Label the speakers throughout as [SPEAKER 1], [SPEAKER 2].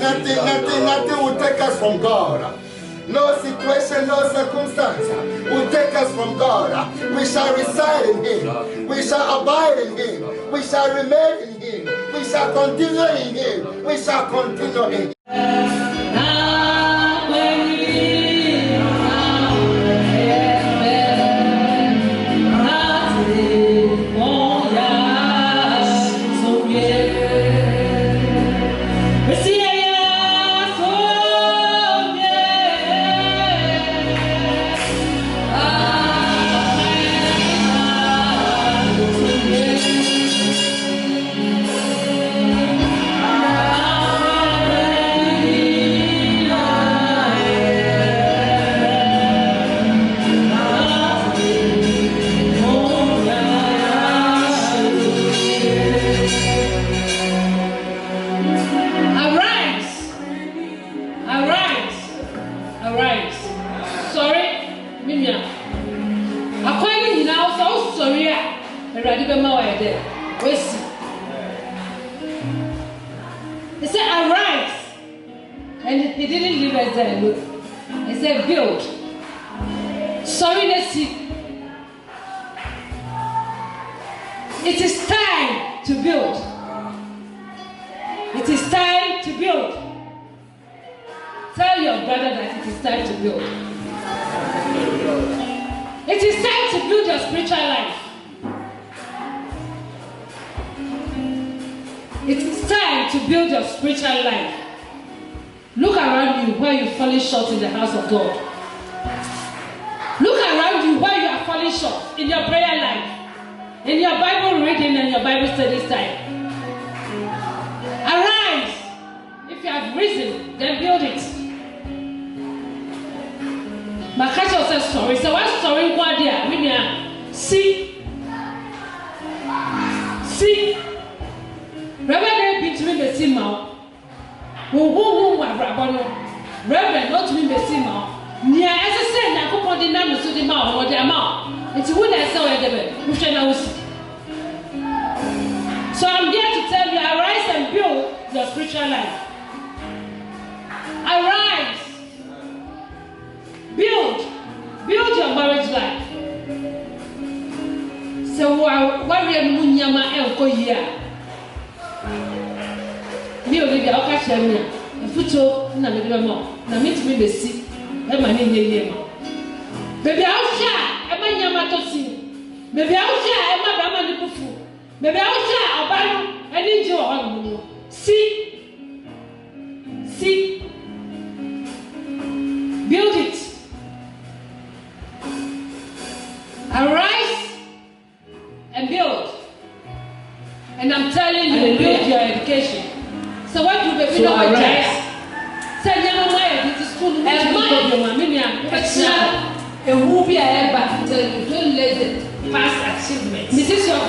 [SPEAKER 1] Nothing will take us from God. No situation, no circumstance will take us from God. We shall reside in Him. We shall abide in Him. We shall remain in Him. We shall continue in Him. We shall continue in Him.
[SPEAKER 2] He said, arise. And he didn't leave us there. Look. He said, build. Sorry, let's see. It is time to build. It is time to build. Tell your brother that it is time to build. It is time to build your spiritual life. It is time to build your spiritual life. Look around you where you're falling short in the house of God. Look around you where you are falling short in your prayer life, in your Bible reading and your Bible studies time. Arise. If you have risen, then build it. Makacho says sorry. So what's sorry? What there? See. Reverend be to me the same mouth. Who Reverend not to me the same mouth. Near as I said, I could put the numbers to the mouth or the amount. It's what I saw at the So I'm here to tell you, arise and build your spiritual life. Arise. Build your marriage life. So why we are Munyama and Koya? Me only the Okashemia, a futo, Namidamo, Namit me see, and my name. Baby, I'll share, and my Yamatosi. Baby, I'll share, and my Bama Nipufu. Baby, I'll share, I'll buy and enjoy on. See, build it. Arise and build. And I'm telling you, build your education. So what do baby know about this? Say young man, this is school. And my and who be ever tell you don't let the past achievements. Mrs. York,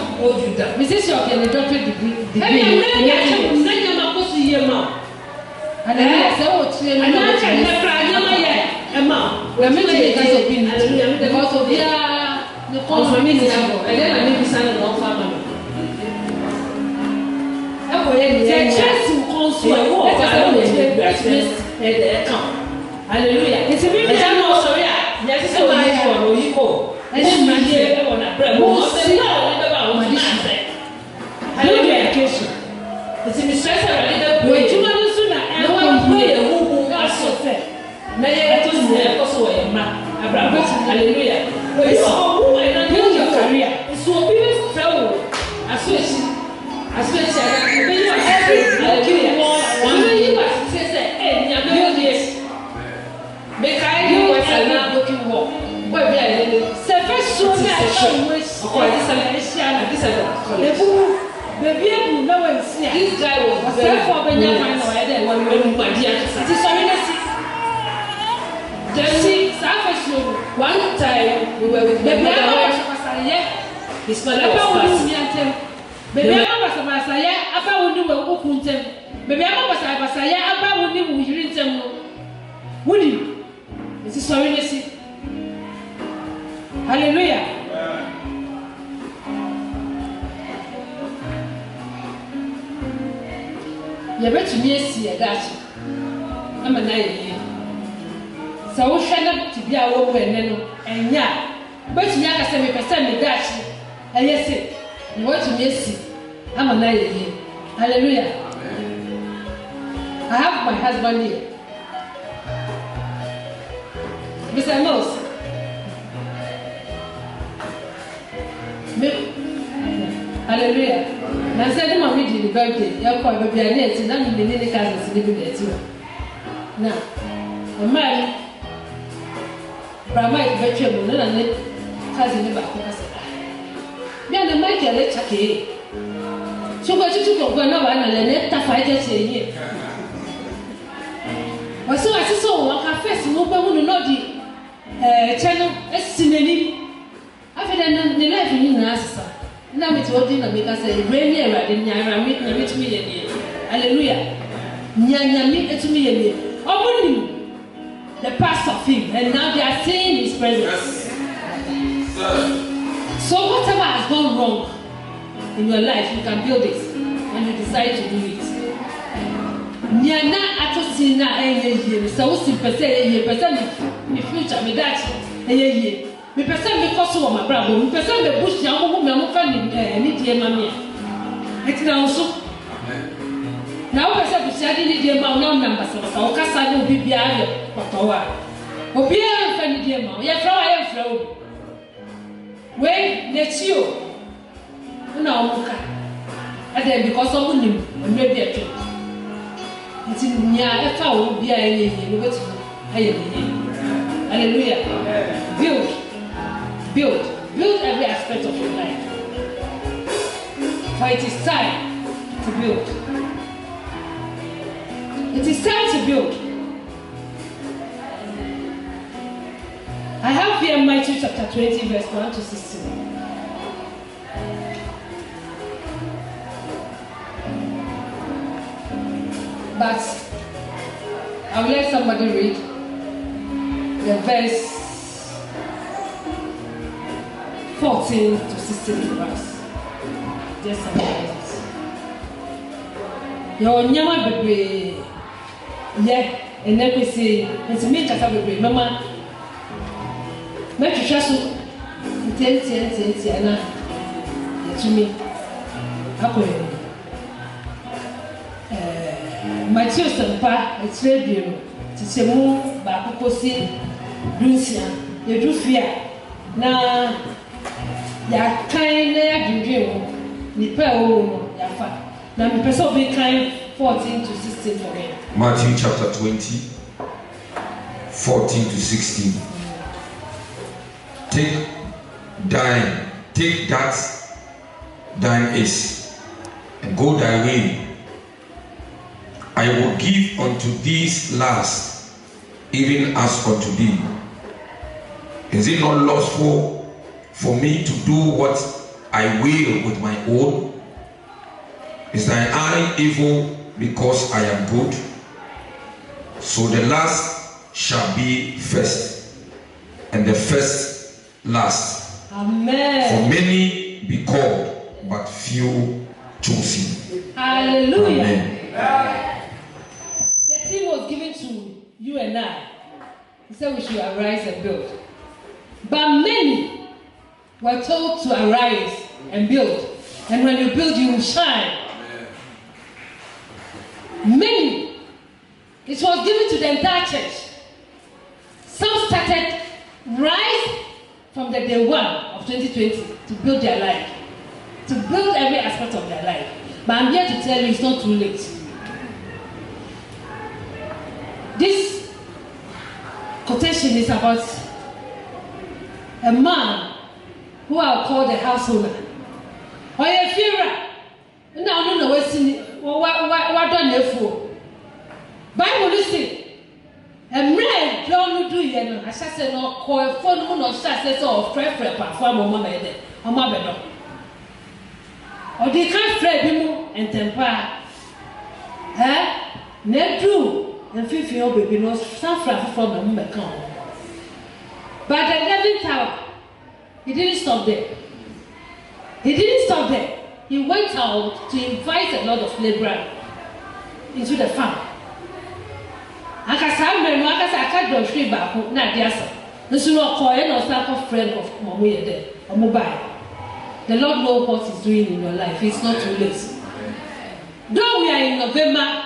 [SPEAKER 2] Mrs. York, and the doctorate degree. And I say, oh, train, and I can never amount. We're making because of the minister, and then I need to sign a long family. Hallelujah. It's a bit of sorry. Yes, so I and then my dear on a prayer. Hallelujah. Education. It's a mistress. I did way too much sooner. And one play a who was so fair. May I just say, also a man. Hallelujah. It's all who and build your career. It's so people travel. Especially one time we were with the his mother was passing. Baby, I was a Masaya, about when you were open them. Baby, I was a Masaya, about when you were hearing them. Would you? This is sorry, see. Hallelujah. You bet me see a dash. ama na yeye sa wo hwɛ na tibi a wo wɛne no enya betumi aka sɛ me pɛsɛ me dachi ɛyɛ se na watumi esi ama na yeye hallelujah. I have my husband here, Mr. Nose. Hallelujah. Na said mommy did the birthday. You call baby and it's not in the little cousins in the bed. Now, a man, Brahma is vegetable, no, and cousin in the back. Me and the Michael, let's check. So what you took over now and let the fighters say here. But so I saw one first, no one will know the channel as seen. After that, the life in the answer. Now it's what you make us say, rain here, I didn't meet me. Hallelujah. Nyanya meet to me. Only the past of him, and now they are saying his presence. So whatever has gone wrong in your life, you can build it when you decide to do it. Nyana atosina eye so wo si pese eye pese me future me that eye me pese me koso wo mabrabo me pese me bush ya mo me fa ni die ma me etina so na wo pese bush ya ni die ma na number so wo kasa ni obi bia ye potowa obi ya fa ni die ma ye fra wa ye fra wo we netio na o muka ade because of nim me bi eto it's in nya efa wo bia ye no betu aye ye hallelujah. Build every aspect of your life, for it is time to build. It is time to build. I have here Matthew chapter 20 verse 1 to 16. But I will let somebody read the verse 14 to 16 verse. Just a minute. Your nyama baby, yeah, and then we say, it's me, baby, mama. Make you trust me. To me. Matthew Sampa, it's radio. To say more, Bakukosi, Dunsia, you do fear. Now, ya kind of dream, Nipa, Yafa. Now, the person be kind 14 to 16 for me.
[SPEAKER 3] Matthew chapter 20, 14 to 16. Take that thine is, and go thy way. I will give unto these last, even as unto thee. Is it not lawful for me to do what I will with my own? Is thine eye evil because I am good? So the last shall be first, and the first last.
[SPEAKER 2] Amen.
[SPEAKER 3] For many be called, but few chosen.
[SPEAKER 2] Hallelujah.
[SPEAKER 3] Amen.
[SPEAKER 2] The thing was given to you and I. He said we should arise and build. But many were told to arise and build. And when you build, you will shine. Many. It was given to the entire church. Some started right from the day one of 2020 to build their life. To build every aspect of their life. But I'm here to tell you it's not too late. This quotation is about a man who I'll call the house owner. Or a Fira. No, I don't know what's in it. What done there for? Bible listen. A man don't do it. I said, no, call a phone, no, says, or prefer perform on my bed. On my bed. Or they can't fret him and temper. Eh? Never and 50 year old baby knows some from the moment. But the 11th hour, he didn't stop there. He didn't stop there. He went out to invite a lot of laborers into the farm. no akasa aka do hwe ba ko na de asa nso no call no sa friend of momo ye there omo buy. The Lord knows what He's doing in your life. It's not too late. Though we are in November,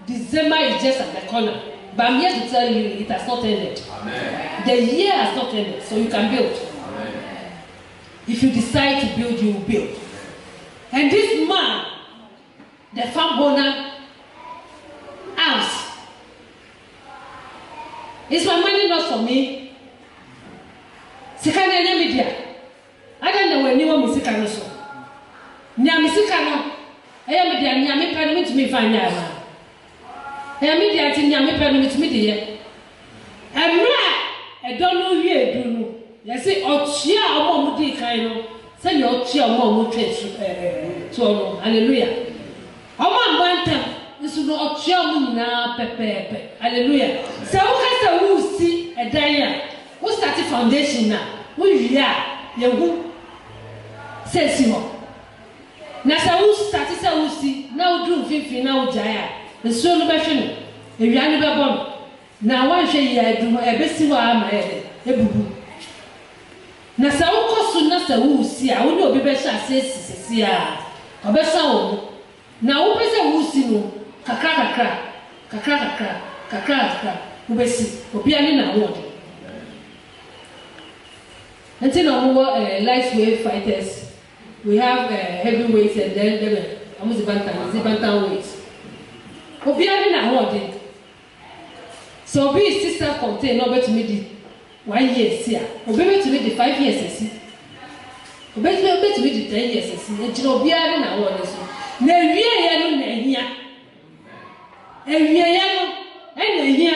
[SPEAKER 2] December is just at the corner. But I'm here to tell you, it has not ended. Amen. The year has not ended, so you can build. Amen. If you decide to build, you will build. And this man, the farm owner, house, is my money not for me? Sikanya media. I don't know when you want me to so. Nyamisika, I am media, Nyami permit me find out. I am media, Nyami permit me dear. I don't know here, do you? You see, or cheer a mom would kind of send your cheer mom to hallelujah. A man one time, this is not cheer now, pepe, hallelujah. So, who will see a dia? Who started foundation now? We are. You says you na sa wo start say wo si na wo drum fifi na wo jaya nso no be hwe no ewia no be bom na wan hwe ya adum e be si wa ama ebubu na sa wo koso na sa wo si a wo ne obi be hye asesi a obe sa wo na wo be se wo si no kakra wo be si obi ani na wo de. Until our lightweight fighters, we have heavyweights and then almost the bantam weights. Obiani na what so be sister contain no better me the 1 year see. Obi to me the 5 years see. Obi to me the 10 years see. And obiani na what so. Na wie ya no na hia. Ewie ya no e na hia.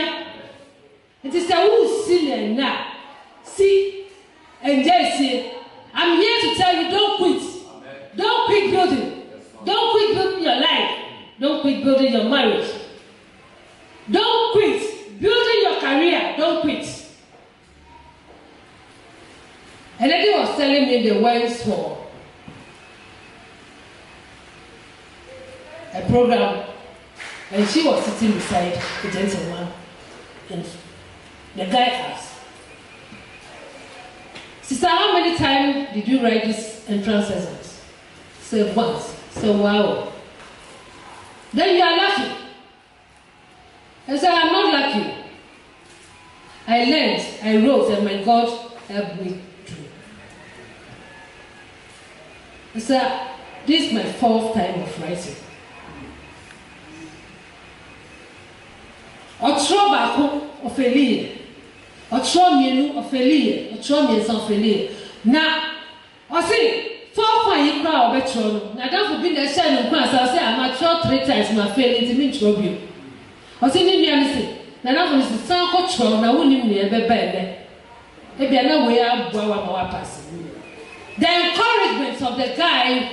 [SPEAKER 2] It is a who see na see. And Jesse, I'm here to tell you, don't quit. Amen. Don't quit building. Don't quit building your life. Don't quit building your marriage. Don't quit building your career. Don't quit. And then he was telling me the words for a program, and she was sitting beside the gentleman, and the guy asked, "Sister, how many times did you write this entrance exams?" Said once. So wow. Then you are lucky. I said, I'm not lucky. I learned, I wrote, and my God helped me through. I said, this is my 4th time of writing. Otro bako ofeliye. Otro mienu ofeliye. Otro miensa ofeliye. Na, osi, 4 fine kra obetro no. Na dan for be the share no kra say I'm mature 3 times my fail it mean trouble. Osi ni nua ni say, na dan for san ko tro na woni mu e be be. E bia na we abua wa ma wa pass. The encouragement of the guy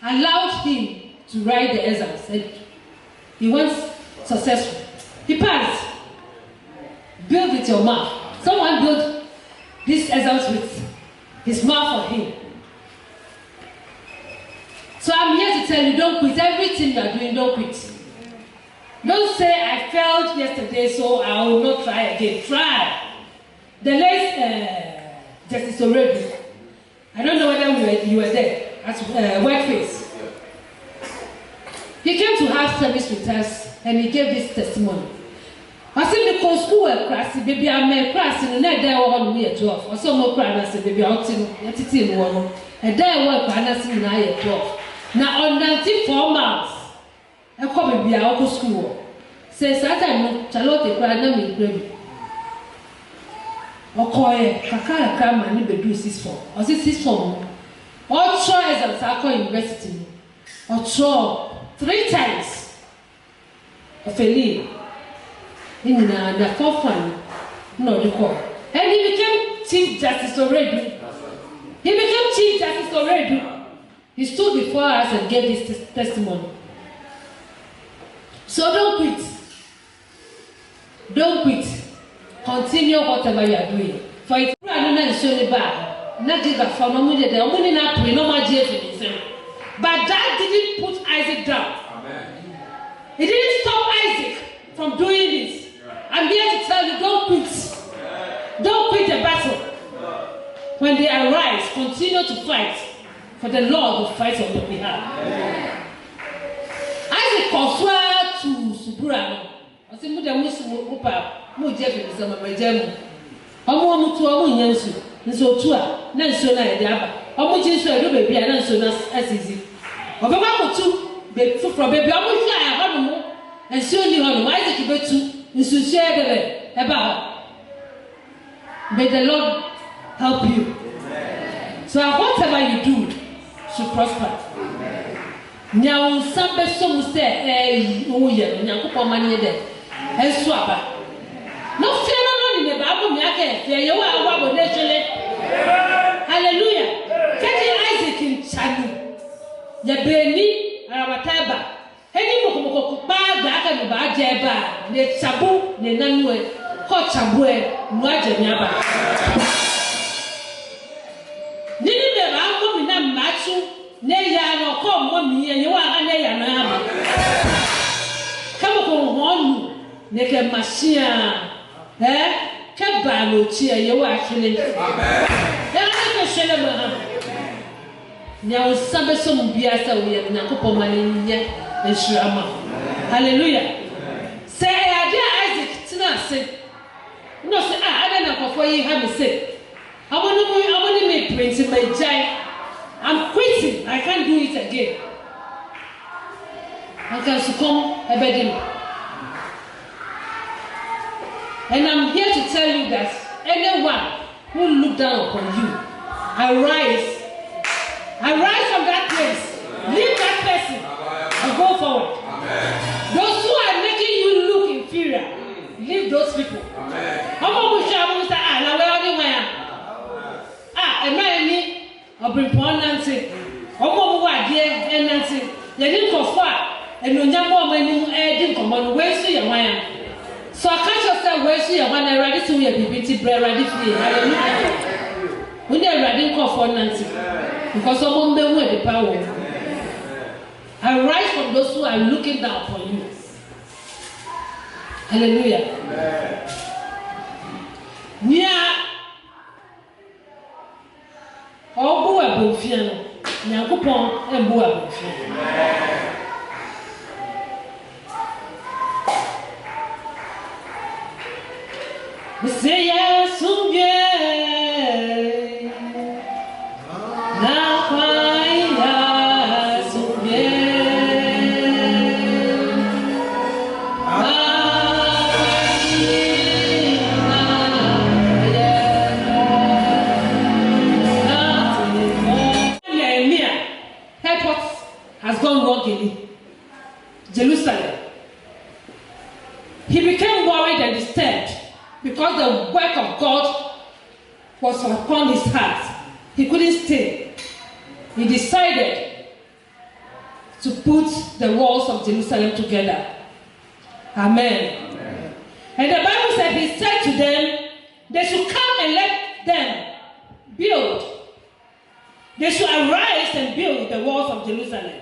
[SPEAKER 2] allowed him to write the exams and he was successful. He passed. Build with your mouth. Someone built these exams with his mouth for him. So I'm here to tell you, don't quit. Everything you are doing, don't quit. Don't say, I failed yesterday, so I will not try again. Try. The late Justice Oredu, I don't know whether you were there at Workplace. He came to have service with us and he gave this testimony. I said, because school were crassy, baby, I made crassy, and I there were on me 12. Or some more crass, baby, out in the one. And there were crassy and I at 12. Now, on 94 months, I come and be out of school. Says, I don't know, Charlotte, Cranham in Gravy. Okoye, Kakara Kram, and you do 6 form. Or 6 form. All tries at Sako University. Or try 3 times of a leave. In the 4th one, no, the call. And he became Chief Justice already. He became Chief Justice already. He stood before us and gave his testimony. So don't quit. Don't quit. Continue whatever you are doing. For it, I don't know show the back. Not give a phone, no money, no money, not pray, no money. But that didn't put Isaac down. Amen. It didn't stop Isaac from doing this. I'm here to tell you, don't quit. Don't quit the battle. When they arise, continue to fight, for the Lord will fight on your behalf. Isaac confirmed to Suburano. I said, Muda Musa, Mujeff is a Majam. Omo to Omo Yansu, Nso Tua, Nanso na Yaba. Omo Jinsu a baby, and Nanso as easy. Obama to be from baby, Omo Shire, Honomo, and soon you on Isaac Betu, Nso share the about. May the Lord help you. So whatever you do should prosper. Now, some person will say, oh, yeah, Nyakupo money there, and swabba. No fear, no, in the Bible, Yaka, you are one naturally. Hallelujah. Catching Isaac in Chanu. Yabeni, Arataba. Any Moko bad, the bad jabba, the Chabu, the Nanue, Hot Chabue, Nwajanyaba. Neya no come mommy and you are neya na come on one neke machine keba no chia you are actually amen now sabe so mbiasa we na Nyankopon mani ye enhirama hallelujah say Isaac tina say no say ada na kwafo yi ha me say I want to make print my giant. I'm quitting. I can't do it again. I can succumb a bedding. And I'm here to tell you that anyone who look down upon you, arise from that place, leave that person, and go forward. Amen. Those who are making you look inferior, leave those people. Bring Nancy, or what dear and Nancy, they didn't go far, and when young woman didn't come on, where's the young man? So I catch yourself, where's the young man? I ready to be BBT bread ready for you. When they're ready, call for Nancy, because someone may wear the power. Arise from those who are looking down upon you. Hallelujah. Nia. Obu abofia no Nyankopon embu abofia say yes unge na kwaya sunge has gone wrong in Jerusalem. He became worried and disturbed because the work of God was upon his heart. He couldn't stay. He decided to put the walls of Jerusalem together. Amen. Amen. And the Bible said, he said to them, they should come and let them build. They should arise and build the walls of Jerusalem.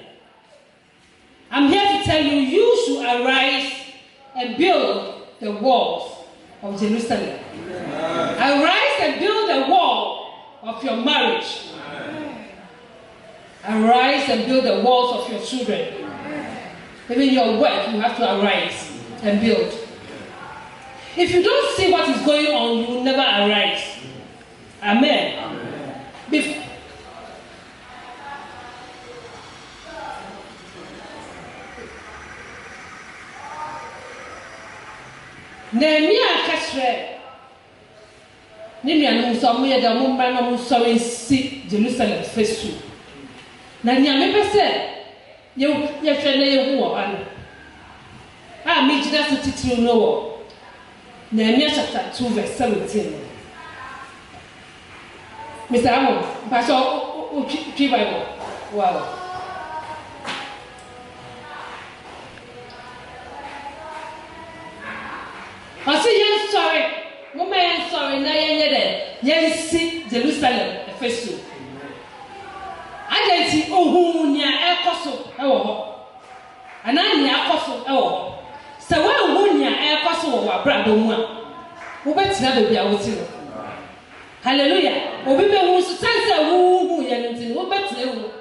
[SPEAKER 2] I'm here to tell you, you should arise and build the walls of Jerusalem. Arise and build the wall of your marriage. Arise and build the walls of your children. Even your work, you have to arise and build. If you don't see what is going on, you will never arise. Amen. Amen. Nehemiah kashre ni nuanom so mo ye da mo mba na mo so si Jerusalem fesu na ni amebe se ye hwe na ye hu wo ano me jida so titiri no wo Nehemiah chapter 2 verse 17 Mr. Amo pastor o Bible wow I say yes, sorry. Woman, sorry, na yenye yes, see Jerusalem, Efeso. I see oh, near Ekoso, oh, and I near Ekoso, oh. So, when near Ekoso, w'abrabɔ mu a wobɛtena baabi a wote no hallelujah obi bɛhu so sansa wo yɛ no nti wobɛtena wo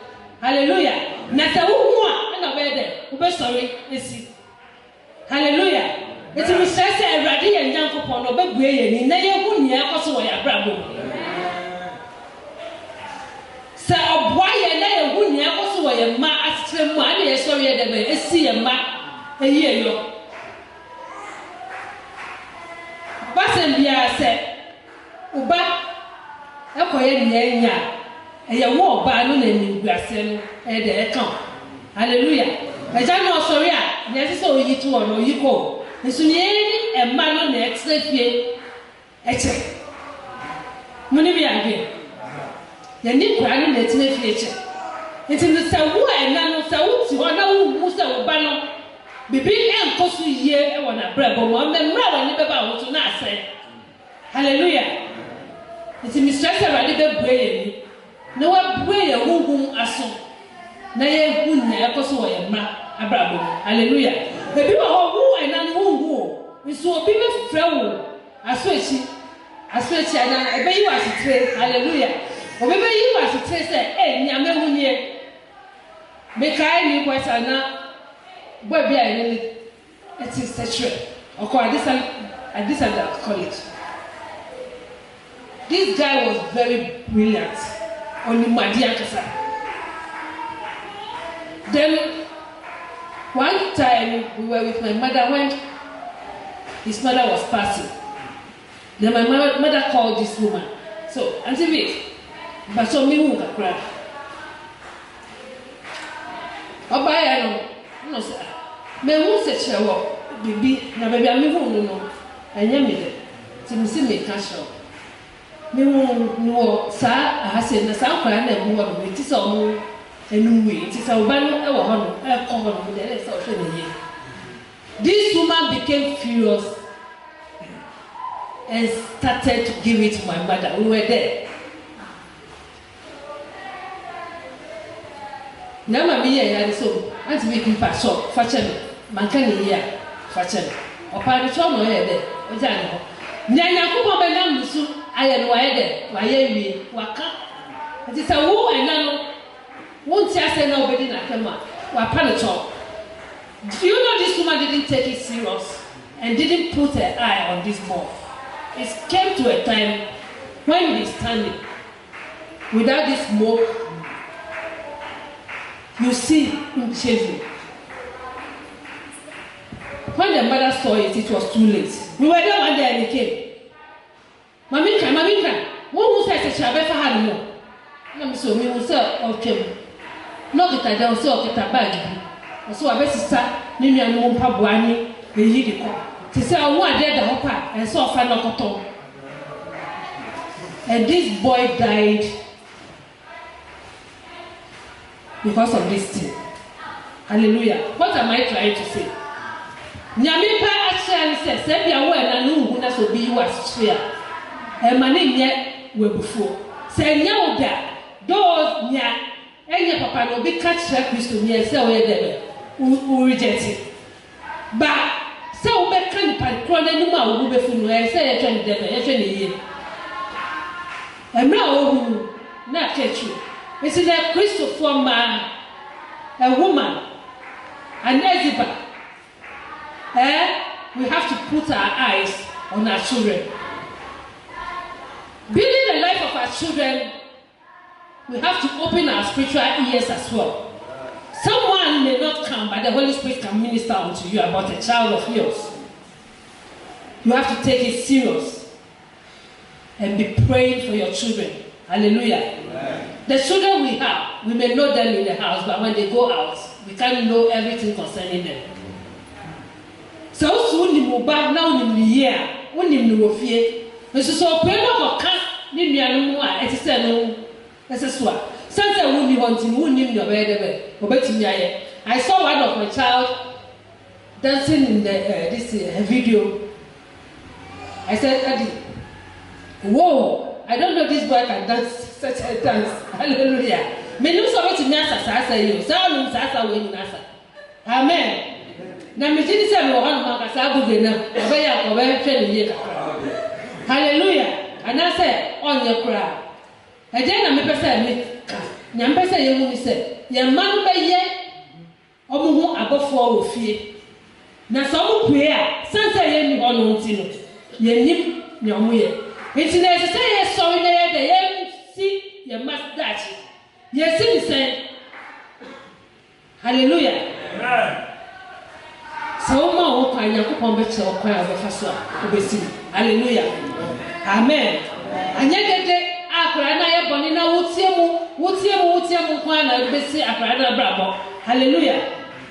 [SPEAKER 2] hallelujah na sɛ wo hu a na ɔbɛyɛ dɛ wobɛsɔre esi hallelujah eti mi hyɛ sɛ awurade yɛ nyankopɔn na ɔbɛbue yɛ ni na yɛhu nea ɛkɔ so wɔ yɛ abrabɔ mu sɛ ɔboa yɛ na yɛhu nea ɛkɔ so wɔ yɛ mma asetere mu a ne yɛsɔre yɛ dɛ bɛ esi yɛ mma ɛyie yɔ basɛn biara sɛ ɔba ɛkɔyɛ nea ɛnya ɛyɛ wo ɔbaa no na nimguaseɛ no ɛyɛ dɛ ɛka hallelujah ɛgya na ɔsɔre a nea ɛsɛ sɛ oyi to wɔ no oyi kɔ nso nea ɛni ɛma no na ɛtena fie ɛkyɛ mo ne bi adwe yɛni nkura no na ɛtena fie kyɛ nti no sɛ wo ɛna no sɛ wo ti hɔ na wo hu sɛ wo ba no bibi ɛnkɔ so yie ɛwɔ n'abrabɔ mu ɔmɛmmerɛ a wɔne bɛba wo so na asɛ hallelujah nti misrɛ sɛ awurade bɛbue yɛn ni na wabue yɛn honhom aso na yɛhu nea ɛkɔ so wɔ yɛn mma abrabɔ mu hallelujah ebi wɔ hɔ wo ɛna no wo hu o nso obi bɛfrɛ wo aso akyi ana ɛbɛyi wɔ asetire hallelujah obi bɛyi wɔ asetire sɛ nyame hu nie mekae ni kwasa na boy bi a yɛne ɛte sɛkyerɛ ɔkɔ Adisanda college. This guy was very brilliant on Madia Kasa. Then one time we were with my mother when his mother was passing. Then my mother called this woman. So, Auntie Vic, but so me who can cry. Obaya no sir. Me who said she was baby, na baby I'm who no. And yammy, Timothy me cash out. Me who sa I said the sound cry and who are with his own and we it is a banner ever honor, common with the social year. This woman became furious and started to give it to my mother. We were there. Now my mother had so Auntie Vicky pass up, fashion, Mancani here, fashion. Upon the trauma there, Ojano. Nanya Kupa Benam Musu, I am wired, Waye, Waka. It is a woo and nano. Won't you say nobody in Akama? Wapanatop. Do you know this woman didn't take it serious and didn't put her eye on this boy? It came to a time when he's standing without this smoke. You see him chasing. When the mother saw it, it was too late. We were there one day and he came. Maminka, one who says a shabby for her more. Let me show me who said, okay. Knock it down, so get a bag. So I bet sister, Nimi and Mumpa Buani, the Yidiko. She said, I want dead the hopper and saw Fano Cotton. And this boy died because of this thing. Hallelujah. What am I trying to say? Nyamipa actually says, "Send me away and no one so be you as sphere." And my name yet were before. Say, "Now that those nya, and your papa will be catch her Christo near so who reject it. But so back can pan crawling no more who be say a train devil, and now not catch you. It's in a Christopher man, a woman, an Ezebah. We have to put our eyes on our children. Building the life of our children, we have to open our spiritual ears as well. Someone may not come, but the Holy Spirit can minister unto you about a child of yours. You have to take it serious and be praying for your children. Hallelujah. Amen. The children we have, we may know them in the house, but when they go out, we can't know everything concerning them. So soon you back now in the year, when you know fear. Mrs. So pray no can name me no it is no as a swap. Since I wouldn't want to name your bed, I saw one of my child dancing in the this video. I said, Daddy, whoa, I don't know this boy can dance such a dance. Hallelujah. Me no so to me as I say you. So no say when you answer. Amen. na me ji se me wo hanu ma ka sa gugu na obe ya ko be hwe ne ye kakra hallelujah ana se onye kura eje na me pese me ka nya me pese ye mu ni se ye man be ye omuhu abofo wo fie na so mu pue a sanse ye ni ono nti no ye nim ne omu ye enti na se ye so ne ye de ye si ye must dachi ye si ni se hallelujah amen so ma wo kwa Yakobon be che wo kwa obefa so a obesi hallelujah amen anya dede akora na ye boni na wotie mu kwa na obesi akora na brabo hallelujah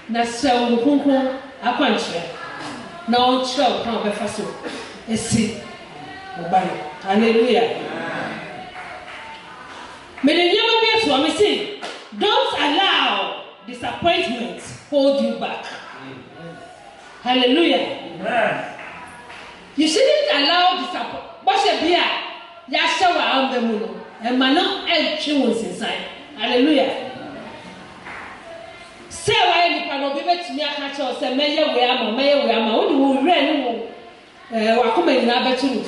[SPEAKER 2] na se wo kunkun akwanchire na on chiro kwa obefa so esi obani hallelujah may the young be so me say don't allow disappointment hold you back. Hallelujah. Amen. You shouldn't allow disappointment. But she ya shower on the moon and man choose inside. Hallelujah. Say why you cannot be met me a catch or say mayor we am only who ran Wakuma in Abetu.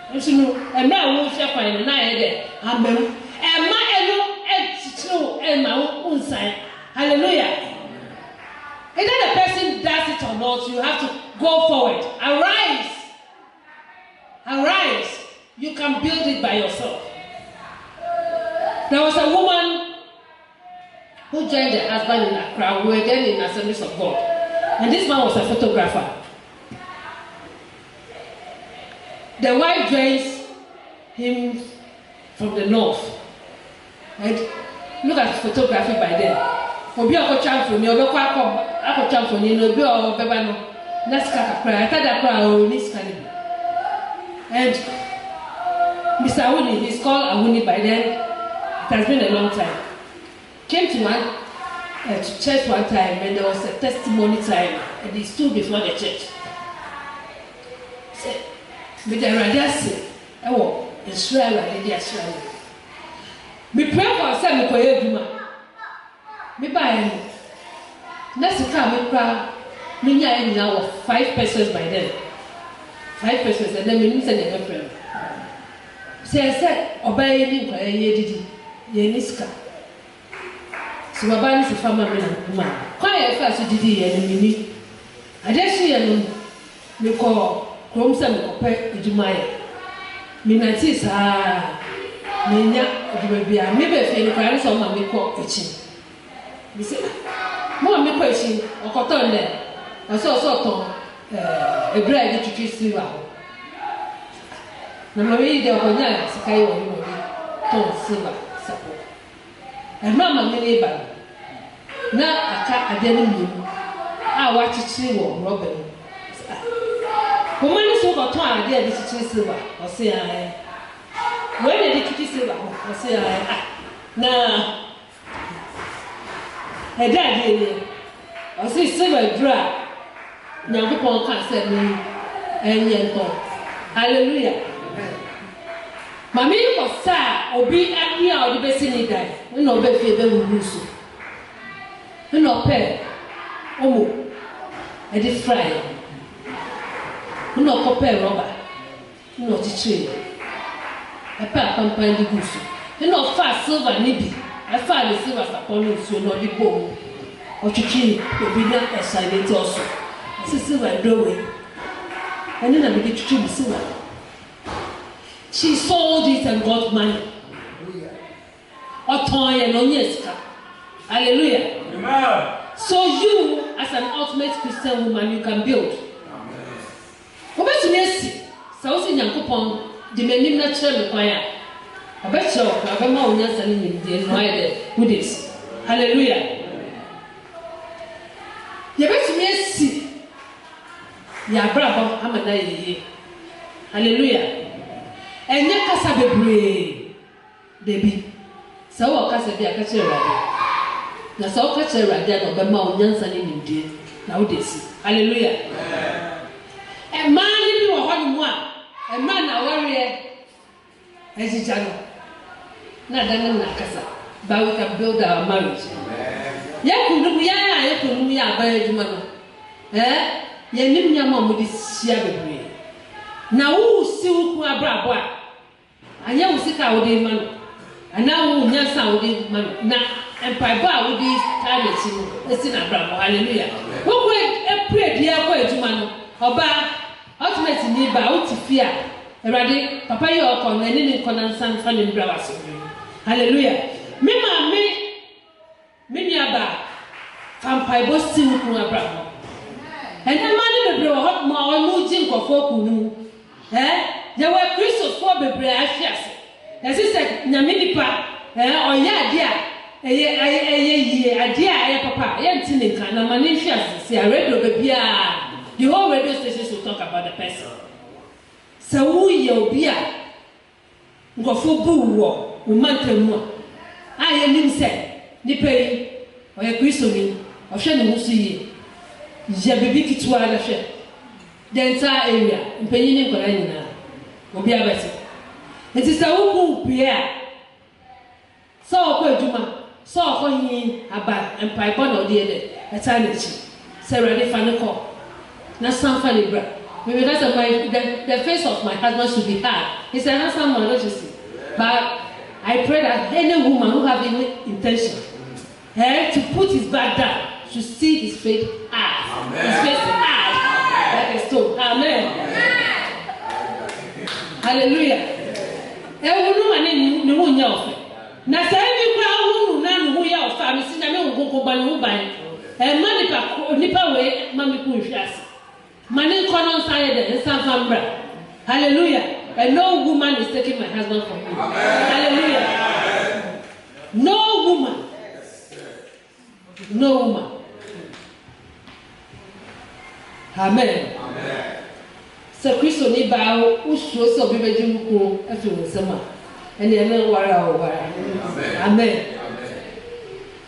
[SPEAKER 2] And you know, and now won't share fine and I there. Amen. And my hello and my own side. Hallelujah. Either the person does it or not, you have to go forward. Arise. Arise. You can build it by yourself. There was a woman who joined her husband in Accra. We were then in Assemblies of God. And this man was a photographer. The wife joins him from the north. And look at photography by then. Obi akọcha mfoni obekwa akọcha mfoni no obi obeba no naska kakra atada kakra o niska ni and Mr. Awuni, he's called Awuni by then. It has been a long time. Came to church one time and there was a testimony time and he stood before the church. Said, "With the radiasi, ewo Israel radi Israel. Me pray for say me koye duma. Me buy no. Next time me cry, me nya now 5 pesos by then. 5 pesos and then me say the friend. Say obey ni kwa ye didi. Ye niska. So baba ni se fama me na ma. Kwa ye fa so didi ye ni ni. Adeshi ye no me ko krom se me ko pe eduma ye. Me na ti sa me nya eduma bia me be fe ni kwa so ma me ko echi. Me say mo me ko echi okoton le. Aso ton ebra di tutu si wa. Na mami de okonya sikai wo ni ton si wa sapo. E mama me ne ba. Na aka ade no mi. A wa chichi wo robe. Ko mani so ko ton ade di chichi si wa. O se ai. When did the chichi si wa? O se ai. Na e da di ni. O se si wa dra. Nyankopon kan se ni enye nton. Hallelujah. Mami ko sa obi adia o de besi ni dai. No be fie be wu so. No pe omo e di fry. No ko pe rubber. No chichi. E pa pampan di gusu. No fa silver ni bi. E fa le silver sapon so no di bom. O chichi obi na excited also. Silver doorway. And then I began to choose silver. She sold it and got money. Hallelujah. Amen. So you, as an ultimate Christian woman, you can build. Come to me, so in Yankopon, the men not share the choir. I bet you, I have more than selling with this. Hallelujah. You bet me see. Ya bravo amana ye. Hallelujah. Enye kasa bebre. Debi. Sa wo kasa bi aka chere rade. Na sa wo ka chere rade no be ma onyansa ni nimdie. Na wo desi. Hallelujah. E ma ni bi wo ho ni mu a. E ma na ware ejija no. Na dan na kasa. But we can build our marriage. Ya kunu ya ba ejuma no. Yenim nyama mo di sia bebre. Na wo si wo ku abrabo a. Anya wo sika wo de ma no. Ana wo nyansa wo de ma no. Na empaibo a wo di target no esi na abrabo. Hallelujah. Wo ko pray dia ko ejuma no. Oba ultimate ni ba wo ti fi a. Erade papa ye okon na ni nkona nsan fa ne bra waso. Hallelujah. Me ma me niaba empaibo si wo ku abrabo. And the man in the hot more moving for folk who there were Christos for the Brashias. As he said, Naminipa, or ya dear, a dear, papa, Yantin, and a manicious, see a radio baby. The whole radio stations will talk about the person. So we will be a go for boo, who mantle. I am him said, Nippay, or a Christomin, or Shannon see. Je bibi kitwa na hwe the entire area mpanyin nkora nyina obi abese nti sa wuku pia so okọ adwuma so okọ hin aba empire na odi ede eta na chi se ready fa ne ko na sanfa le bra me because of the face of my husband should be hard. He's a handsome man, don't you see? But I pray that any woman who have any intention to put his back down should see his face high. His face high. Like a stone. Amen. Hallelujah. Ewu mane ne wo nya ofe. Na sai bi kwa wo na no ho ya ofa me si na me wo kokba no ban. Ma nipa we ma me ku hwiase. Mane kono nsaye de nsan mbra. Hallelujah. And no woman is taking my husband from me. Amen. Hallelujah. No woman. No woman. Amen. Amen. So Christo ni ba usuo so be beji muko afi wonsema. Ene ene wara o wara. Amen. Amen.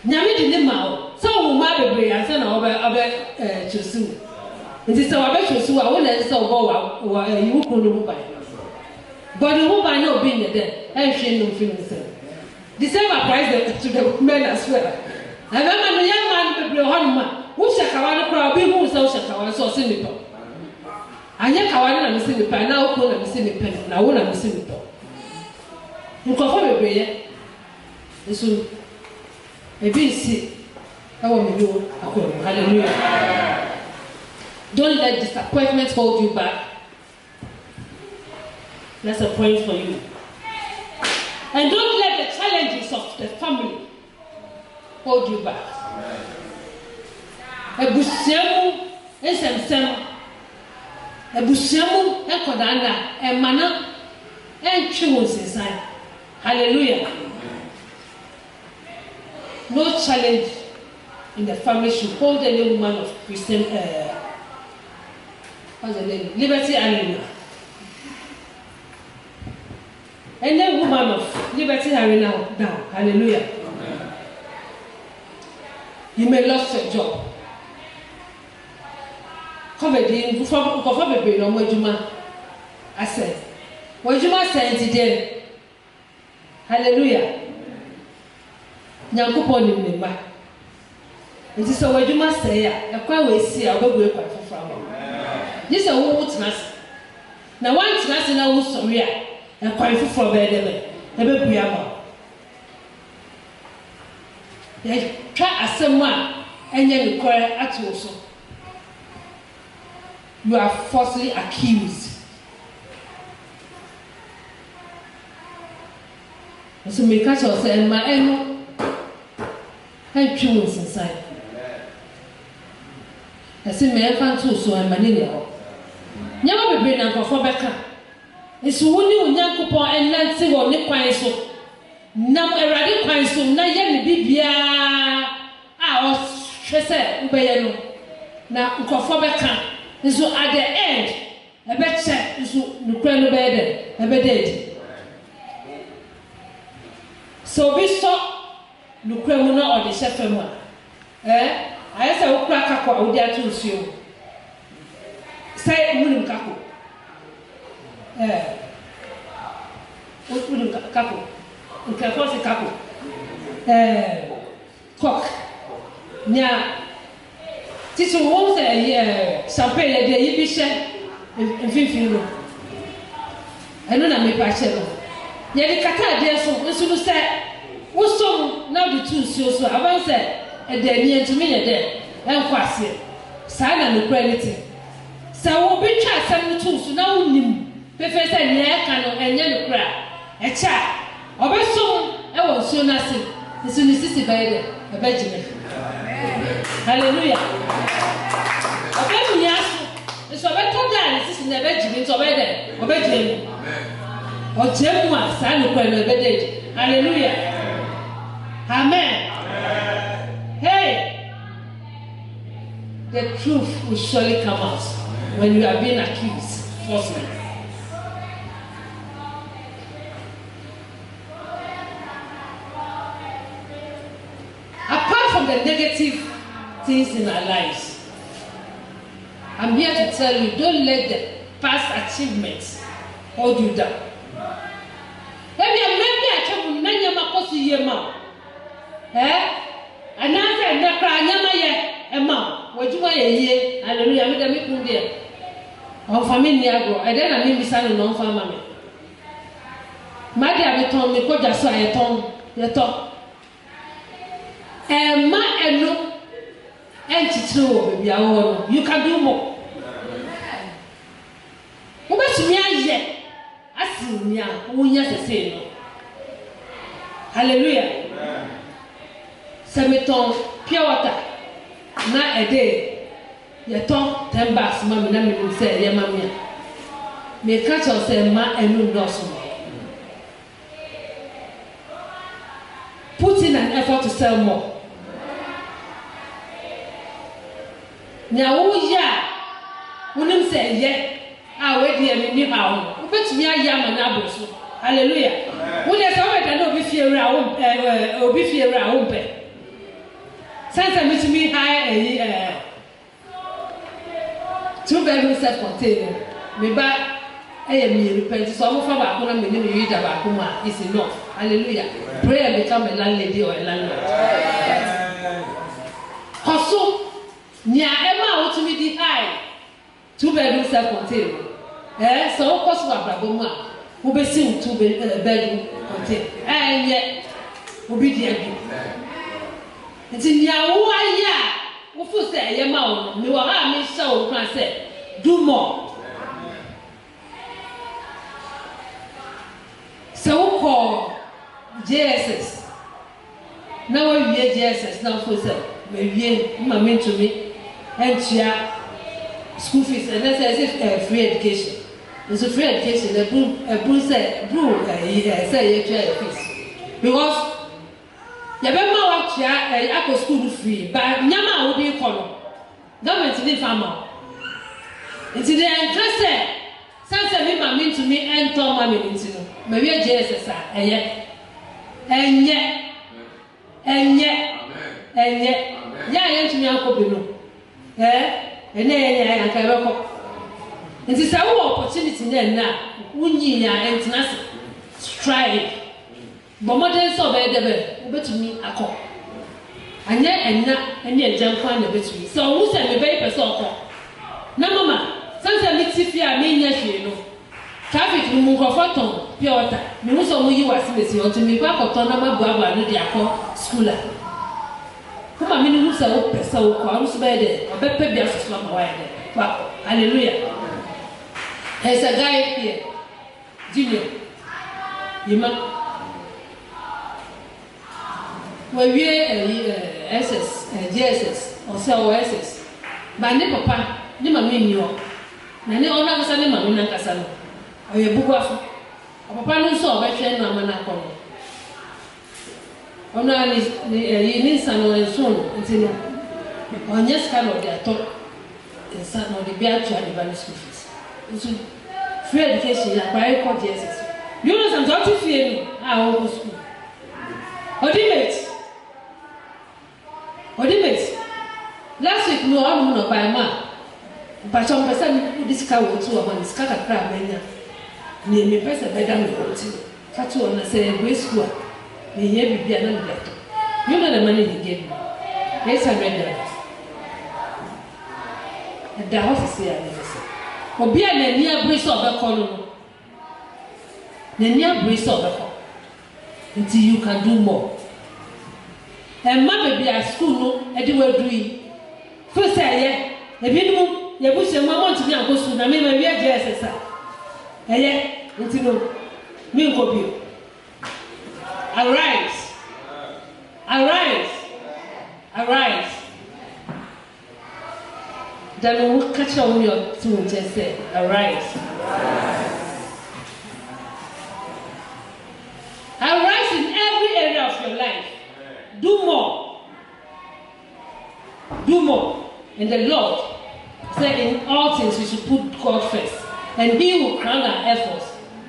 [SPEAKER 2] Nyame di ne ma o. So wo ma bebre ansa na obe chosu. Nti so obe chosu a wo na nsa obo wa yiwuko no mu ba. But the woman no be in there. I shame no feeling say. The same applies to the men as well. I remember the young man be honma. Who shakawa no crowd be who so shakawa so sinipo. Anya kawa na me sinipo na wo ko na me sinipo na wo na me sinipo. Nkofo bebreye. Eso ebi si awo me yo akọ. Hallelujah. Don't let disappointment hold you back. That's a point for you. And don't let the challenges of the family hold you back. Ebusiamu esemsem. Ebusiamu ekodana emana entwe sensan. Hallelujah. No challenge in the family should hold any woman of Christian what's the name? Liberty Arena. And then woman of Liberty Arena now. Hallelujah. Amen. You may lose your job. Comedy, before baby, no more Juma. I said, when Juma said today, hallelujah. Nyankopon ni memba. It is a way Juma say, a quite way see a baby quite from. This is a witness. Now, one witness in our story. And quite for bed, never be able. They try as someone and then require at also. You are falsely accused. So, make us also and my emo and tunes inside. I see me fan too, so I'm manila. Never be bring for Becca. It's only when Yankopon and Nancy or Nick Quinso. Nam a radical Quinso, na yen bibia. I was stressed, Ubayano. Now, Ukofobeca. And so at the end, a bet check is Nukrano bed, a bed. So we saw Nukrano or the chef. I said, O crack up, I would to you. Say, Munim Kaku. Couple. Okay, what's a couple? Cock. Nya Titi wo say champagne le de yi bi hye mfimfini no eno na me pa hye no ye de kaka de so nso no say wo som na de tu nsuo so aban say e de ni entumi ye de enko ase saa na no quality say wo bi twa asem no tu nso na wo nim pefe say ne ka no enye no kra e cha obesom e wo nsuo na se nso ni sisi bae de e ba jime hallelujah obe miaso nso obeto da ni sisi na e ba jime nso obe de obe jime o jemu a saa no kra no e ba de hallelujah amen hey the truth will surely come out when you are being accused falsely. Apart from the negative things in our lives, I'm here to tell you, don't let the past achievements hold you down. Maybe I can't remember my yema. And I said, Nakra Yama ye, Emma, what you want ye, hallelujah, with the people there. On family go, I then I mean, son, non family. My dear, told me, go just so I told the talk. Ma and no, and true, baby, you can do more. What me yet? I see me, who yes, say no. Hallelujah. Semeton pure water na a day. You talk 10 bucks, mammy, na me say, yeah, mammy. Me catch us say, ma and no so. Put in an effort to sell more. Now, oh, yeah, when him say, yeah, I wait here in the house. Who bet me a yam and abos. Hallelujah. When there's already no be fear around, or be fear around. Since I meet me high 2-bedroom self-contained, me back, I am me repent. So I'm from back when I'm in the read about Kuma is enough. Hallelujah. Prayer become a landlady or a landlord. Hustle. Nya Emma to me the high 2-bedroom self-contained. So of course we are Braboma who be seen 2-bedroom contained. And yet will be the again. It's in Yahoo. Who first say Yama, me wa ha me show can say do more. So call JSS. Now we hear JSS now for say we ma mean to me. And school fees, and that's as if free education. It's a free education. The Bruce said, say fees. Because you better watch your school free, but Yama will be called. Government didn't farm out. It's the interest. Sansa me ma mean to me and Tom Mammy into maybe a JSS, and yet, yeah, to me, Uncle Bino. And then I can work. It is our opportunity then now. Unya and Tenacity. Strive. But modern so bad, but to me, a call. And yet, jump on the between. So, who sent me paper so call? No, Mamma, sometimes it's if you are mean, yes, you know. Traffic move of photon, pure water. Me was on you as Miss to me back of Tonama Baba and the schooler. Come on, me who's a so close by there, or better be a slum wide. Wow, hallelujah. There's a guy here, Junior. You know, when we SS, GSS, or so SS, but never papa, never mean you. Nani ona kusani mamina kasano. Oye bugwafu. Papa no so obehwe na amana kono. Ona ni sano enso ntino. Onye scan of their talk. Insan no the be actually the school fees. Nso free education ya by court Jesus. You know some don't feel no school. Odimate. Last week no one no by man. But some person this car will to a this car crab mania. Near me person better me Fatu on say grade school. Me here be another letter. You know the money he gave me. Yes, I read that. and the house is here. Obi a n'ani abere sɛ ɔbɛkɔ no n'ani abere sɛ ɔbɛkɔ until you can do more. And ma baby at school no ɛde wadu yi first ɛyɛ ebinom yɛbusua mu amɔ ntumi akɔ school na mema wi agye ɛsesa ɛyɛ nti no mi nkɔ bio. Arise, arise, arise. Then we'll catch up with your tune and say, arise. Arise in every area of your life. Do more. Do more. And the Lord said in all things we should put God first. And He will crown our efforts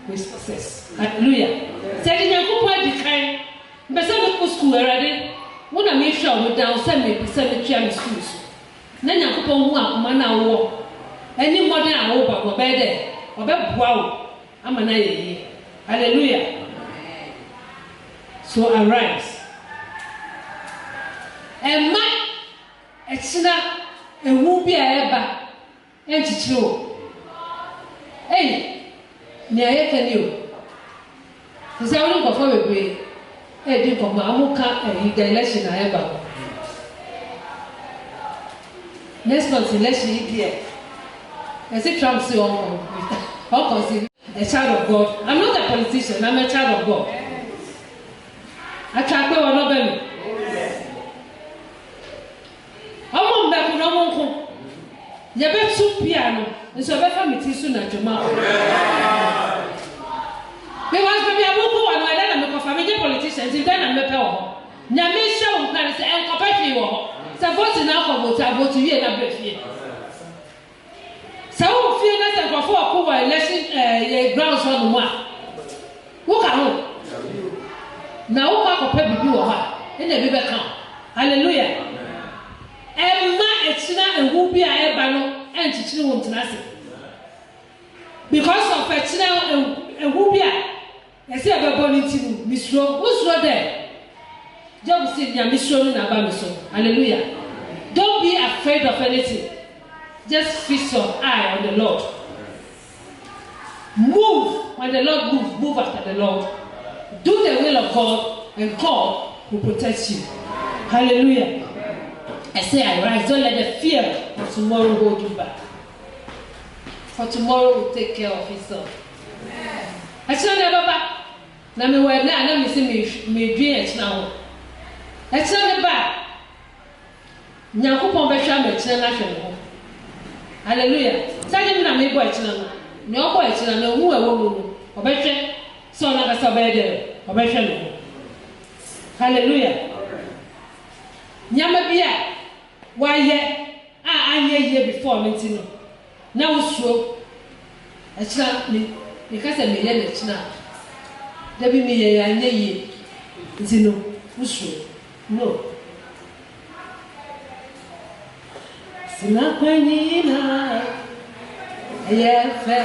[SPEAKER 2] with success. Hallelujah. Said in your good kind, but some of school already. When I make sure we down, send me schools. Na Nyankopɔn hu akoma na wo ani mmɔden a wo ba go be de obɛboa wo ama na yeye. Hallelujah. So arise. Emma ɛkyina ewu bi a ɛba ɛnchichiri wo. Hey, ni ayɛ kani o. Sɛ wo nkɔfɔ bebree di nkɔmɔ amuka the election a ɛba. Next month election here. I say Trump say all consider a child of God. I'm not a politician, I'm a child of God. I try to one of them. I'm on back with no you bet two piano, and so I family soon at your mouth. Because maybe I won't go and I'm a family politicians, and then I'm a power. Nyamisha will kind of say, and compare you. So vote in alcohol, vote to you and a breath. So fear that before Cuba election grounds on one. Who can hold? Now, who can compare with you or her? In the river count. Hallelujah. And my echina and who be a ebano and teaching one tenacity. Because of echina and who be a say about born into Miss Rowe, who's there? Don't see your mission in Abamiso. Hallelujah. Don't be afraid of anything. Just fix your eye on the Lord. Move when the Lord moves. Move after the Lord. Do the will of God, and God will protect you. Hallelujah. I say, arise. Don't let the fear of tomorrow hold you back. For tomorrow will take care of itself. I shall never back. Now me wear now. Let me see me dream now. It's not bad. Nyankopɔn bɛhwɛ ama kyerɛ na hwɛ no. Hallelujah. Sɛ me na me bɔ kyerɛ no. Ne ɔbɔ kyerɛ no hu ɛwɔ mu no. Ɔbɛhwɛ sɛ ɔna ka sɛ ɔbɛyɛ dɛ ɔbɛhwɛ no. Hallelujah. Nyama bi a wayɛ a anyɛ yie before me ti no. Na wosuo. Ɛkyerɛ me ka sɛ me yɛ na kyerɛ. Da bi me yɛ anyɛ yie. Nti no wosuo. No. Sina kwenina eyefe